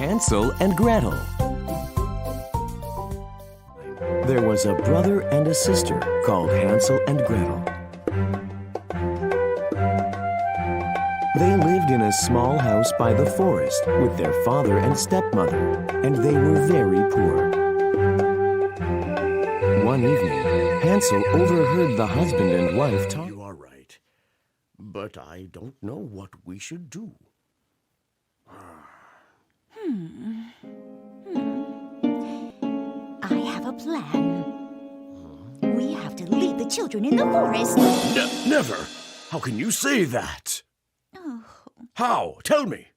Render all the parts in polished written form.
Hansel and Gretel. There was a brother and a sister called Hansel and Gretel. They lived in a small house by the forest with their father and stepmother, and they were very poor. One evening, Hansel overheard the husband and wife talk. You are right, but I don't know what we should do. I have a plan. We have to leave the children in the forest. Never! How can you say that? How? Tell me.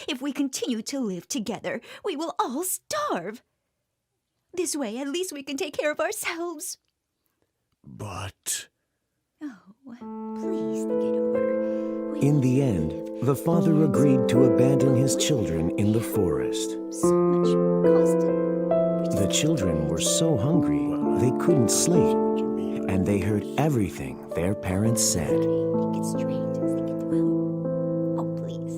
If we continue to live together, we will all starve. This way, at least we can take care of ourselves. But... Please think it over. In the end, the father agreed to abandon his children in the forest. So much cost. The children were so hungry they couldn't sleep, and they heard everything their parents said. Think it straight. Think it through. Oh, please.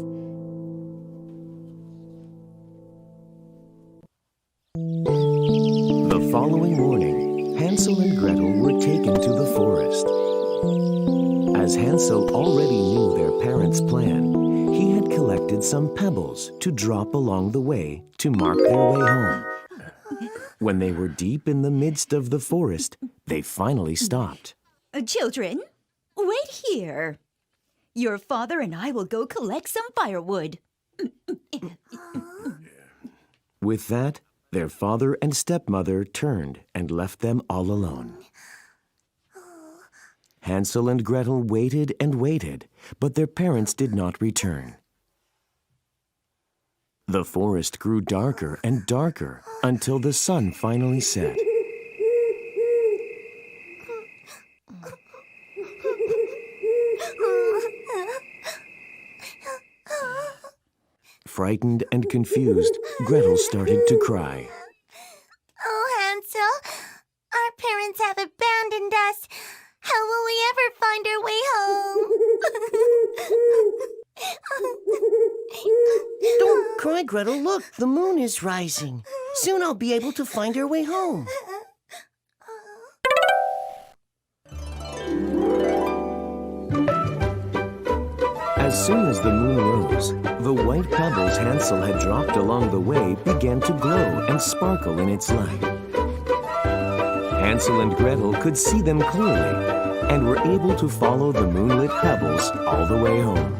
The following morning, Hansel and Gretel were taken to the forest. As Hansel already knew their parents' plan, he had collected some pebbles to drop along the way to mark their way home. When they were deep in the midst of the forest, they finally stopped. Children, wait here. Your father and I will go collect some firewood. With that, their father and stepmother turned and left them all alone. Hansel and Gretel waited and waited, but their parents did not return. The forest grew darker and darker until the sun finally set. Frightened and confused, Gretel started to cry. Oh, Hansel, our parents have abandoned us. How will we ever find our way home? Don't cry, Gretel. Look, the moon is rising. Soon I'll be able to find our way home. As soon as the moon rose, the white pebbles Hansel had dropped along the way began to glow and sparkle in its light. Hansel and Gretel could see them clearly and were able to follow the moonlit pebbles all the way home.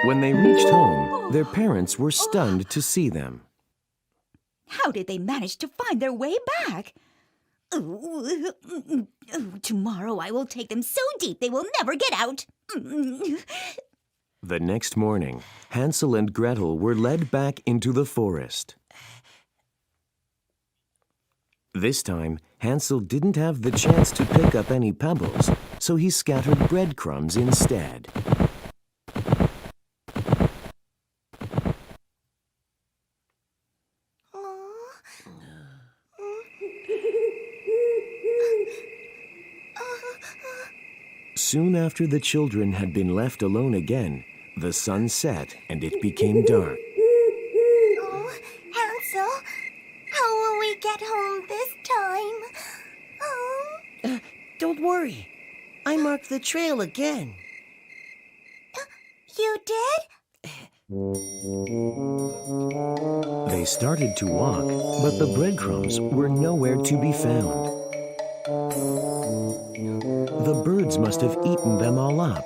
When they reached home, their parents were stunned to see them. How did they manage to find their way back? Tomorrow I will take them so deep they will never get out. The next morning, Hansel and Gretel were led back into the forest. This time, Hansel didn't have the chance to pick up any pebbles, so he scattered breadcrumbs instead. Soon after the children had been left alone again, the sun set and it became dark. Oh, Hansel, how will we get home this time? Don't worry. I marked the trail again. You did? They started to walk, but the breadcrumbs were nowhere to be found. The birds must have eaten them all up.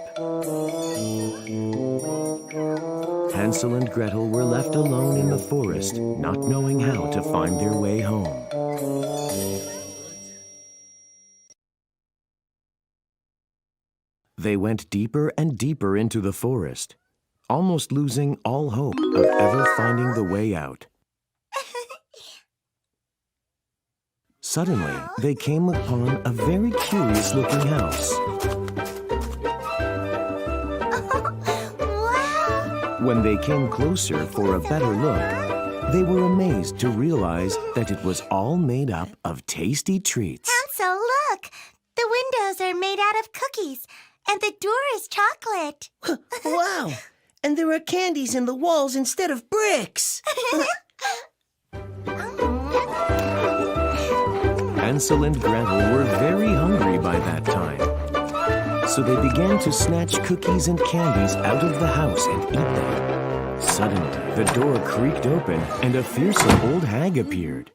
Hansel and Gretel were left alone in the forest, not knowing how to find their way home. They went deeper and deeper into the forest, almost losing all hope of ever finding the way out. Suddenly, they came upon a very curious-looking house. Wow! When they came closer for a better look, they were amazed to realize that it was all made up of tasty treats. Hansel, look! The windows are made out of cookies, and the door is chocolate. Wow! And there are candies in the walls instead of bricks! Hansel and Gretel were very hungry by that time. So they began to snatch cookies and candies out of the house and eat them. Suddenly, the door creaked open and a fearsome old hag appeared.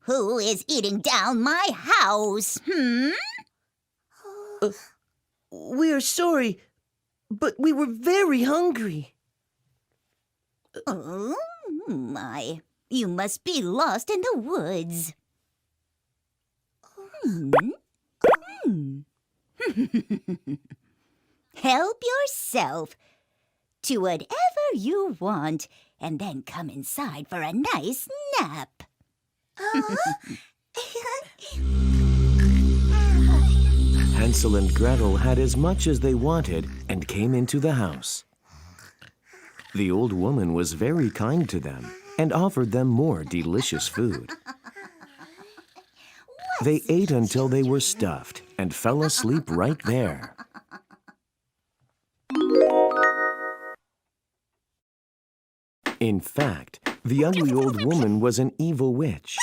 Who is eating down my house? We're sorry, but we were very hungry. Oh, my. You must be lost in the woods. Help yourself to whatever you want and then come inside for a nice nap. Hansel and Gretel had as much as they wanted and came into the house. The old woman was very kind to them and offered them more delicious food. They ate until they were stuffed and fell asleep right there. In fact, the ugly old woman was an evil witch.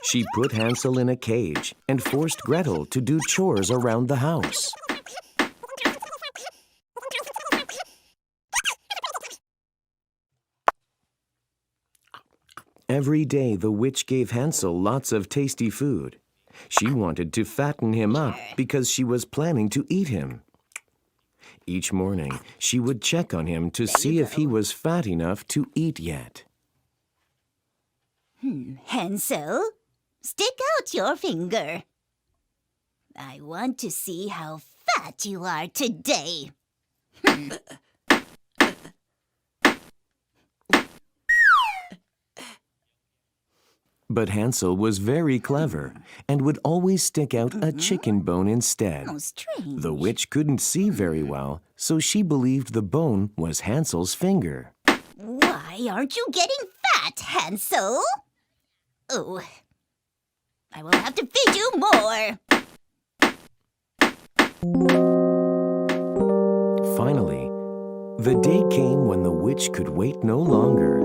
She put Hansel in a cage and forced Gretel to do chores around the house. Every day, the witch gave Hansel lots of tasty food. She wanted to fatten him up because she was planning to eat him. Each morning, she would check on him to see if he was fat enough to eat yet. Hansel, stick out your finger. I want to see how fat you are today. But Hansel was very clever and would always stick out a chicken bone instead. How strange. The witch couldn't see very well, so she believed the bone was Hansel's finger. Why aren't you getting fat, Hansel? Oh, I will have to feed you more. Finally, the day came when the witch could wait no longer.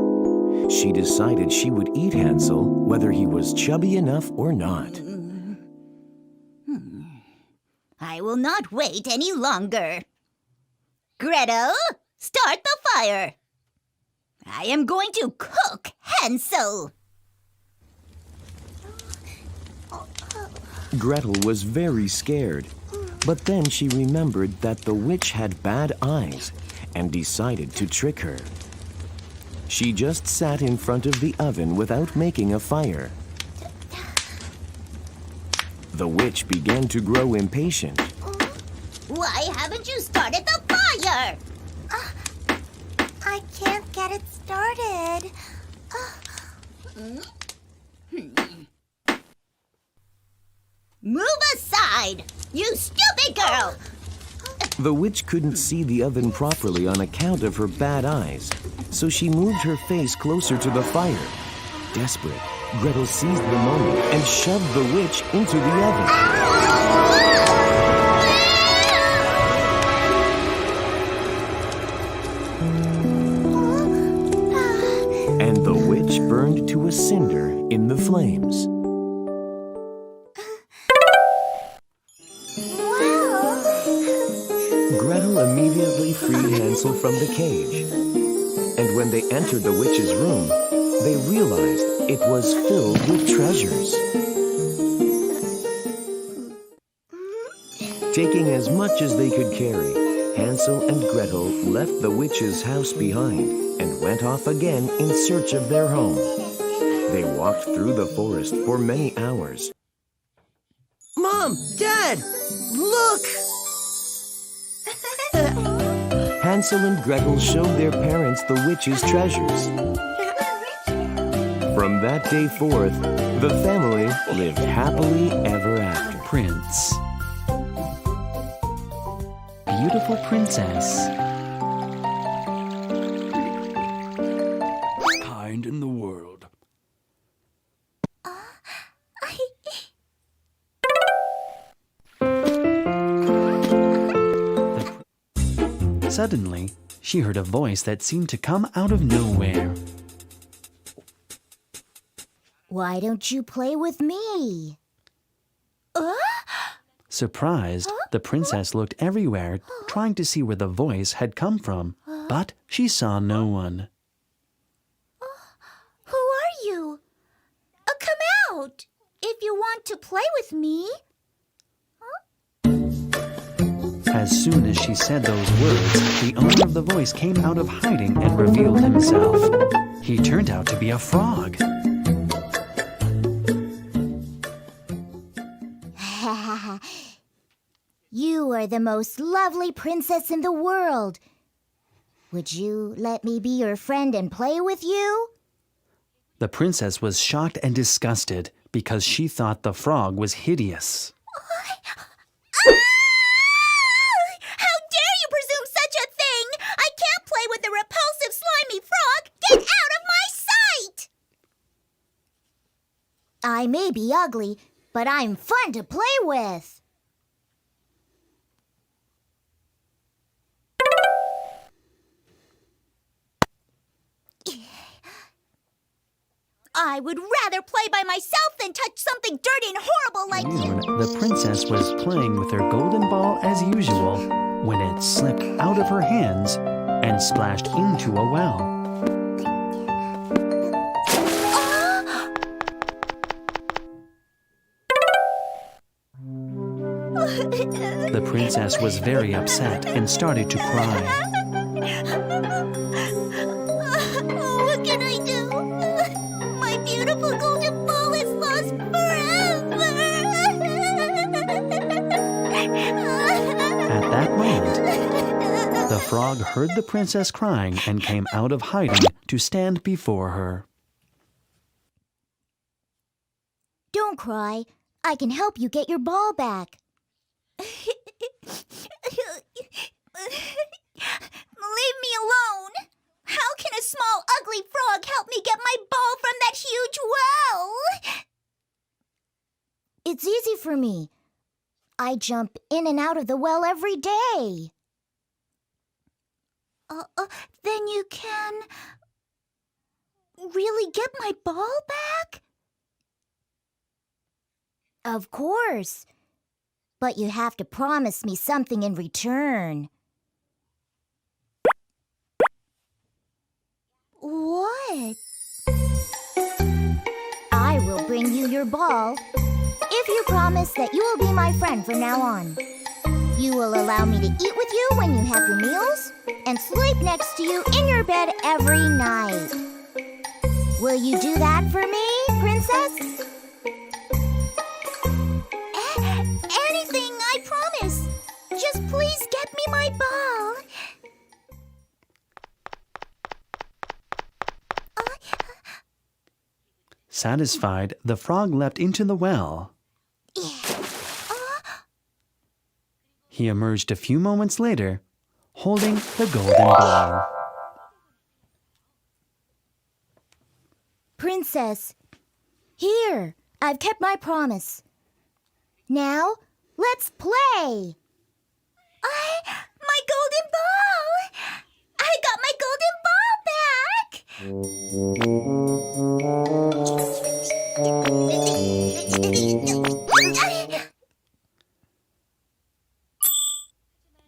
She decided she would eat Hansel whether he was chubby enough or not. I will not wait any longer. Gretel, start the fire. I am going to cook Hansel. Gretel was very scared, but then she remembered that the witch had bad eyes and decided to trick her. She just sat in front of the oven without making a fire. The witch began to grow impatient. Why haven't you started the fire? I can't get it started. Move aside, you stupid girl! The witch couldn't see the oven properly on account of her bad eyes, so she moved her face closer to the fire. Desperate, Gretel seized the moment and shoved the witch into the oven. And the witch burned to a cinder in the flames. Gretel immediately freed Hansel from the cage. And when they entered the witch's room, they realized it was filled with treasures. Taking as much as they could carry, Hansel and Gretel left the witch's house behind and went off again in search of their home. They walked through the forest for many hours. Mom! Dad! Look! Hansel and Gretel showed their parents the witch's treasures. From that day forth, the family lived happily ever after. Prince. Beautiful princess. Kind in the world. Suddenly, she heard a voice that seemed to come out of nowhere. Why don't you play with me? Surprised, the princess looked everywhere, trying to see where the voice had come from, but she saw no one. Who are you? Come out if you want to play with me. As soon as she said those words, the owner of the voice came out of hiding and revealed himself. He turned out to be a frog. You are the most lovely princess in the world. Would you let me be your friend and play with you? The princess was shocked and disgusted because she thought the frog was hideous. How dare you presume such a thing? I can't play with a repulsive, slimy frog. Get out of my sight! I may be ugly, but I'm fun to play with. I would rather play by myself than touch something dirty and horrible like you. The princess was playing with her golden ball as usual when it slipped out of her hands and splashed into a well. The princess was very upset and started to cry. What can I do? My beautiful golden ball is lost forever. At that moment, the frog heard the princess crying and came out of hiding to stand before her. Don't cry. I can help you get your ball back. Leave me alone. How can a small, ugly frog help me get my ball from that huge well? It's easy for me. I jump in and out of the well every day. Then you can really get my ball back? Of course. But you have to promise me something in return. What? I will bring you your ball if you promise that you will be my friend from now on. You will allow me to eat with you when you have your meals and sleep next to you in your bed every night. Will you do that for me, princess? Anything, I promise. Just please get me my ball. Satisfied, the frog leapt into the well. He emerged a few moments later, holding the golden ball. Princess, here, I've kept my promise. Now, let's play. My golden ball! I got my golden ball back!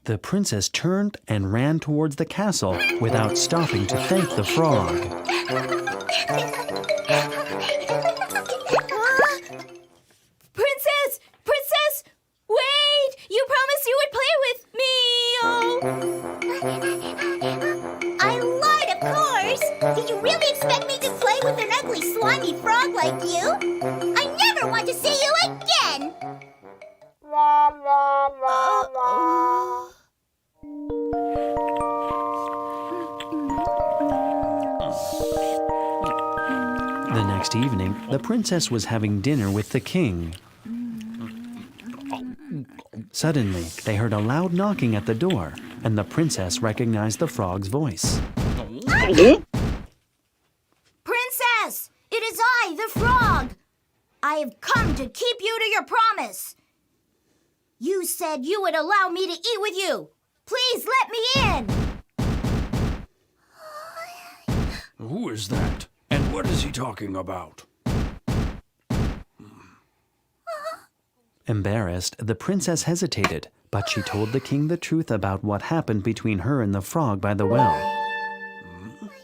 The princess turned and ran towards the castle without stopping to thank the frog. Princess! Princess! Wait! You promised you would play with me! I lied, of course! Did you really expect me to play with an ugly, slimy frog like you? I never want to see you again! The next evening, the princess was having dinner with the king. Suddenly, they heard a loud knocking at the door, and the princess recognized the frog's voice. Princess! It is I, the frog! I have come to keep you to your promise. You said you would allow me to eat with you. Please let me in! Who is that? And what is he talking about? Embarrassed, the princess hesitated, but she told the king the truth about what happened between her and the frog by the well.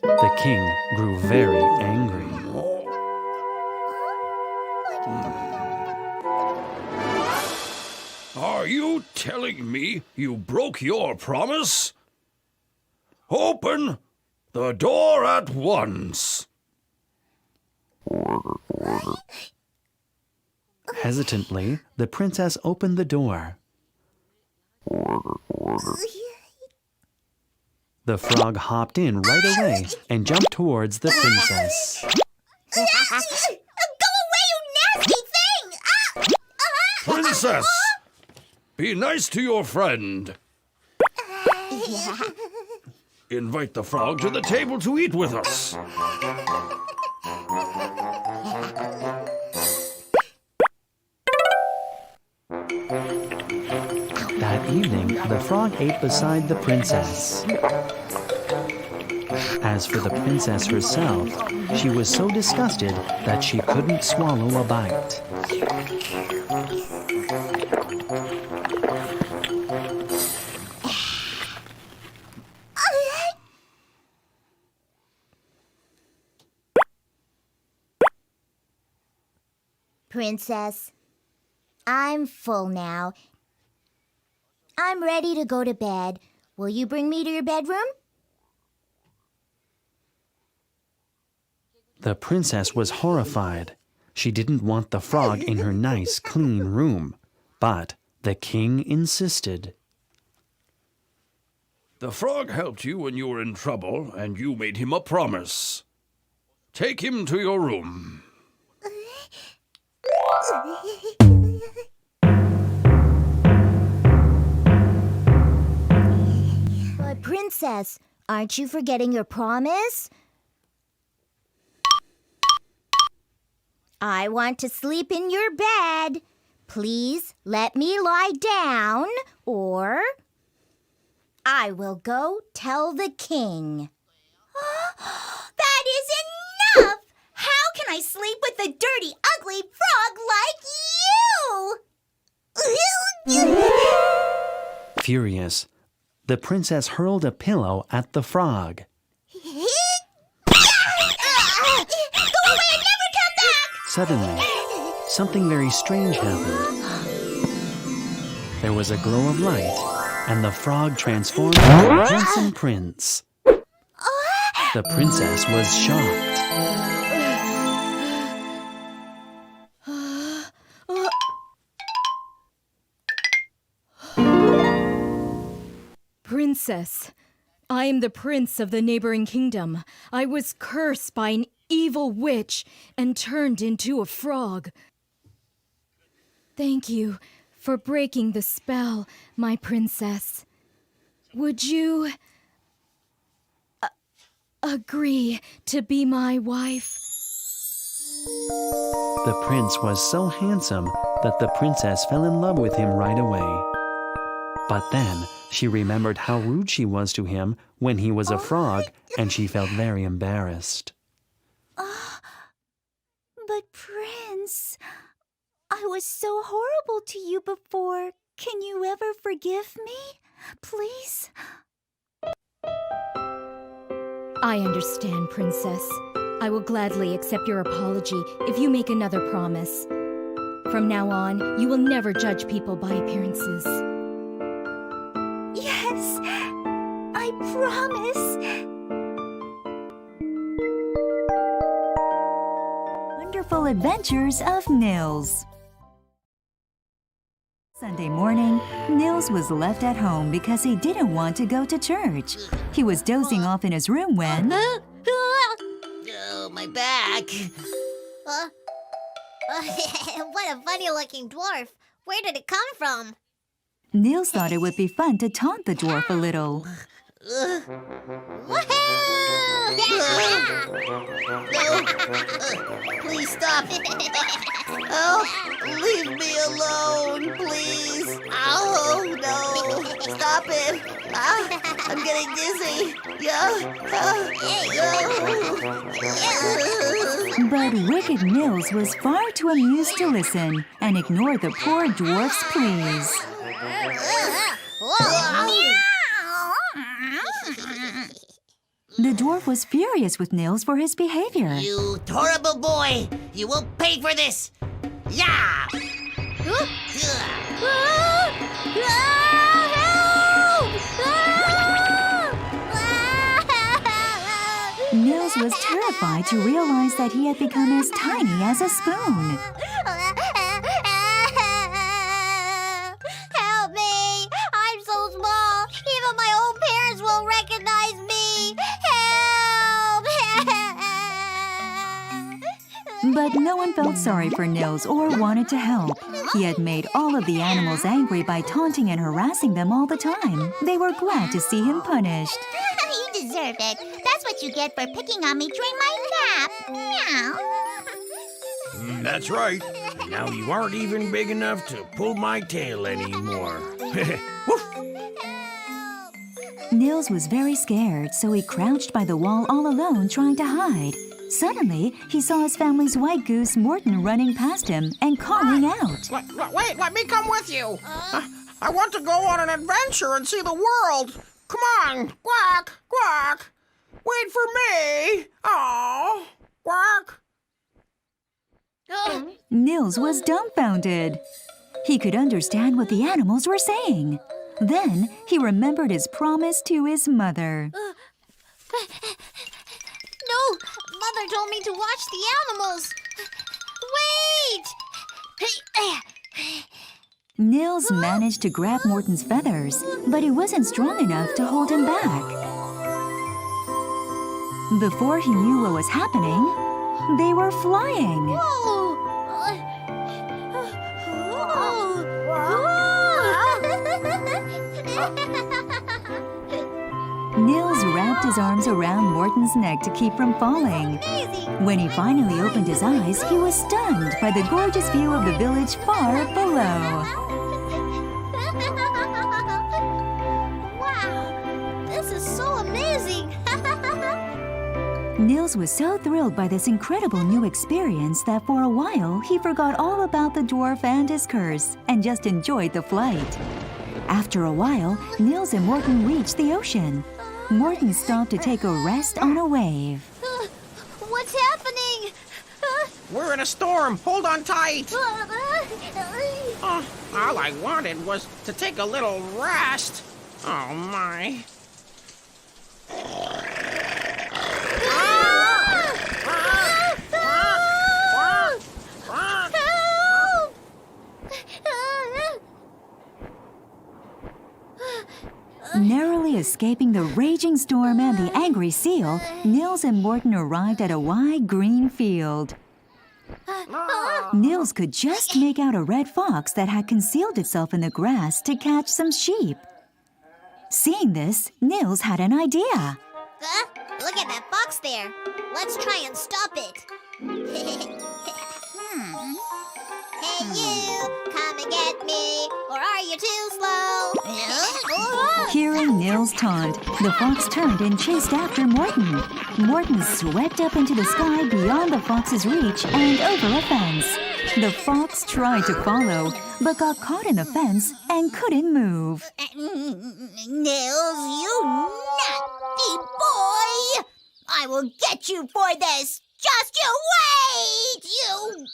The king grew very angry. Are you telling me you broke your promise? Open the door at once. Hesitantly, the princess opened the door. The frog hopped in right away and jumped towards the princess. Go away, you nasty thing! Princess, be nice to your friend. Invite the frog to the table to eat with us. That evening, the frog ate beside the princess. As for the princess herself, she was so disgusted that she couldn't swallow a bite. Princess, I'm full now. I'm ready to go to bed. Will you bring me to your bedroom? The princess was horrified. She didn't want the frog in her nice, clean room. But the king insisted. The frog helped you when you were in trouble, and you made him a promise. Take him to your room. But Princess, aren't you forgetting your promise? I want to sleep in your bed. Please let me lie down, or I will go tell the king. That is enough! How can I sleep with a dirty, ugly frog like you? Furious, the princess hurled a pillow at the frog. Go away and never come back! Suddenly, something very strange happened. There was a glow of light, and the frog transformed into a handsome prince. The princess was shocked. Princess, I am the prince of the neighboring kingdom. I was cursed by an evil witch and turned into a frog. Thank you for breaking the spell, my princess. Would you agree to be my wife? The prince was so handsome that the princess fell in love with him right away. But then she remembered how rude she was to him when he was a frog, and she felt very embarrassed. But Prince, I was so horrible to you before. Can you ever forgive me? Please? I understand, Princess. I will gladly accept your apology if you make another promise. From now on, you will never judge people by appearances. Yes, I promise. Wonderful Adventures of Nils. Sunday morning, Nils was left at home because he didn't want to go to church. He was dozing off in his room when... Oh, my back. What a funny-looking dwarf. Where did it come from? Nils thought it would be fun to taunt the dwarf a little. Please stop. Help! Leave me alone, please. Oh, no. Stop it. I'm getting dizzy. But wicked Nils was far too amused to listen and ignored the poor dwarf's pleas. The dwarf was furious with Nils for his behavior. You horrible boy! You will pay for this! Yeah! Nils was terrified to realize that he had become as tiny as a spoon. Help me! I'm so small. Even my own parents won't recognize me. Help! But no one felt sorry for Nils or wanted to help. He had made all of the animals angry by taunting and harassing them all the time. They were glad to see him punished. You deserve it. That's what you get for picking on me during my nap. Meow. That's right. Now you aren't even big enough to pull my tail anymore. Woof! Nils was very scared, so he crouched by the wall all alone trying to hide. Suddenly, he saw his family's white goose Morton running past him and calling out. Wait, let me come with you. I want to go on an adventure and see the world. Come on, quack, quack. Wait for me. Oh, quack. Nils was dumbfounded. He could understand what the animals were saying. Then he remembered his promise to his mother. No, Mother told me to watch the animals. Wait! Nils managed to grab Morton's feathers, but he wasn't strong enough to hold him back. Before he knew what was happening, they were flying. Nils wrapped his arms around Morton's neck to keep from falling. When he finally opened his eyes, he was stunned by the gorgeous view of the village far below. Wow, this is so amazing. Nils was so thrilled by this incredible new experience that for a while he forgot all about the dwarf and his curse and just enjoyed the flight. After a while, Nils and Morton reached the ocean. Morton stopped to take a rest on a wave. What's happening? We're in a storm. Hold on tight. All I wanted was to take a little rest. Oh, my. Narrowly escaping the raging storm and the angry seal, Nils and Morton arrived at a wide green field. Nils could just make out a red fox that had concealed itself in the grass to catch some sheep. Seeing this, Nils had an idea. Look at that fox there. Let's try and stop it. Hey, you, come and get me, or are you too slow? Hearing Nils' taunt, the fox turned and chased after Morton. Morton swept up into the sky beyond the fox's reach and over a fence. The fox tried to follow, but got caught in the fence and couldn't move. Nils, you naughty boy! I will get you for this! Just you wait! You...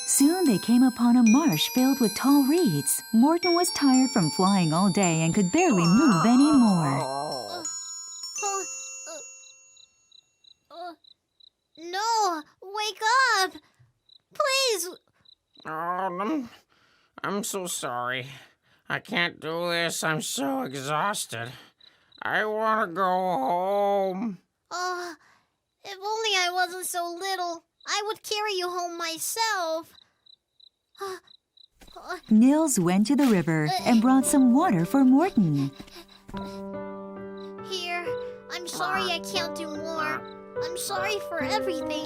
Soon they came upon a marsh filled with tall reeds. Morton was tired from flying all day and could barely move anymore. No, wake up! Please! Oh, I'm so sorry. I can't do this. I'm so exhausted. I want to go home. If only I wasn't so little, I would carry you home myself. Nils went to the river and brought some water for Morton. Here, I'm sorry I can't do more. I'm sorry for everything.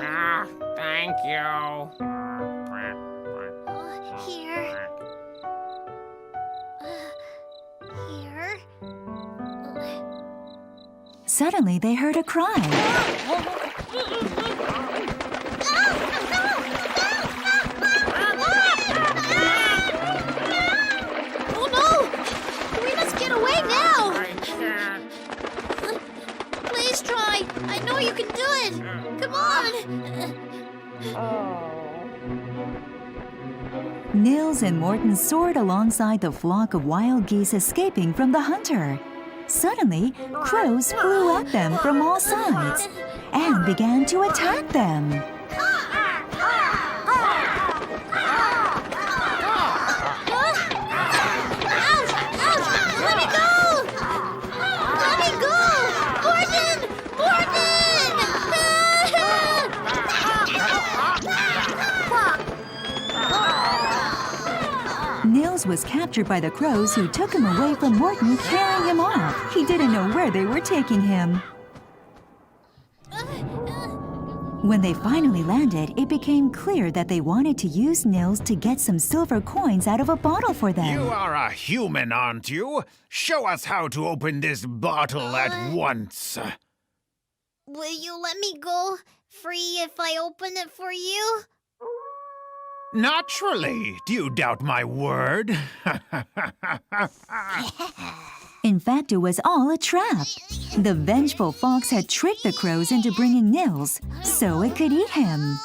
Thank you. Here. Here. Suddenly, they heard a cry. Oh no! We must get away now! I can't. Please try. I know you can do it. Come on. Nils and Morton soared alongside the flock of wild geese escaping from the hunter. Suddenly, crows flew at them from all sides and began to attack them. Nils was captured by the crows who took him away from Morton, carrying him off. He didn't know where they were taking him. When they finally landed, it became clear that they wanted to use Nils to get some silver coins out of a bottle for them. You are a human, aren't you? Show us how to open this bottle at once. Will you let me go free if I open it for you? Naturally. Do you doubt my word? In fact, it was all a trap. The vengeful fox had tricked the crows into bringing Nils so it could eat him.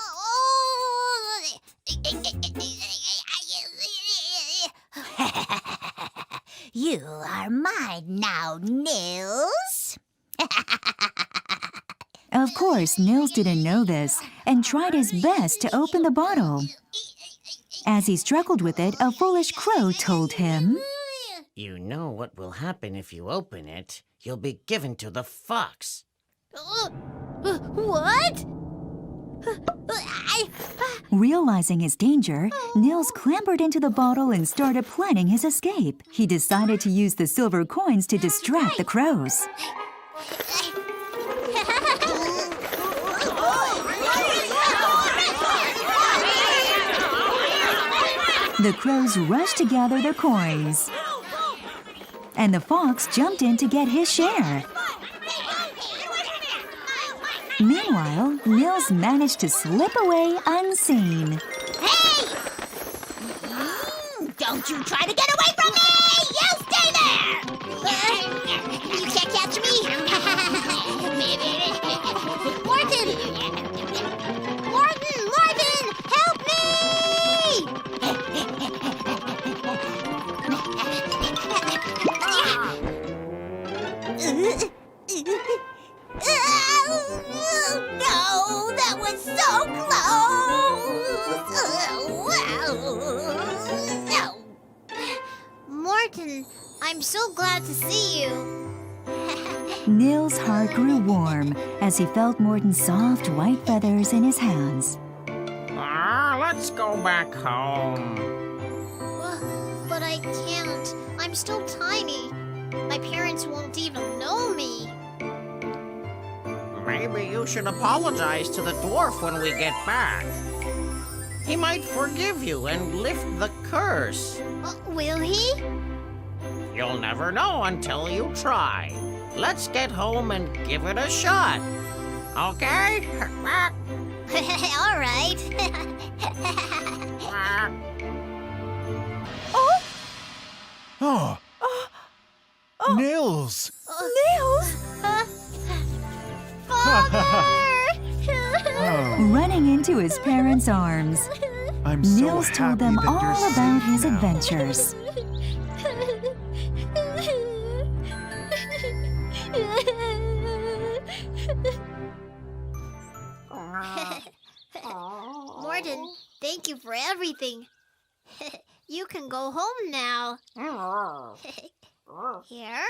You are mine now, Nils. Of course, Nils didn't know this and tried his best to open the bottle. As he struggled with it, a foolish crow told him, You know what will happen if you open it. You'll be given to the fox. What? Realizing his danger, Nils clambered into the bottle and started planning his escape. He decided to use the silver coins to distract the crows. The crows rushed to gather their coins. And the fox jumped in to get his share. Meanwhile, Nils managed to slip away unseen. Hey! Don't you try to get away from me! You stay there! You can't catch me! Morton! Morton! Morton! Help me! No, that was so close! No. Morton, I'm so glad to see you. Nils' heart grew warm as he felt Morton's soft white feathers in his hands. Let's go back home. But I can't. I'm still tiny. My parents won't even know me. Maybe you should apologize to the dwarf when we get back. He might forgive you and lift the curse. Will he? You'll never know until you try. Let's get home and give it a shot. Okay? All right. Oh. Nils! Nils! Running into his parents' arms, I'm so Nils told happy them that all you're about safe his now. adventures. Morton, thank you for everything. You can go home now. Here.